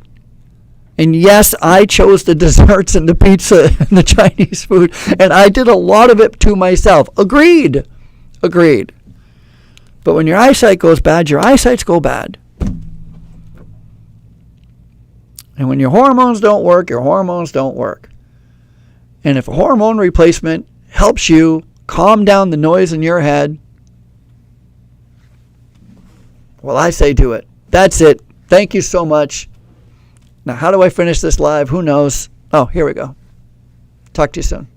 And yes, I chose the desserts and the pizza and the Chinese food, and I did a lot of it to myself. Agreed. But when your eyesight goes bad, your eyesight's go bad. And when your hormones don't work, your hormones don't work. And if a hormone replacement helps you calm down the noise in your head, well, I say do it. That's it. Thank you so much. Now, how do I finish this live? Who knows? Oh, here we go. Talk to you soon.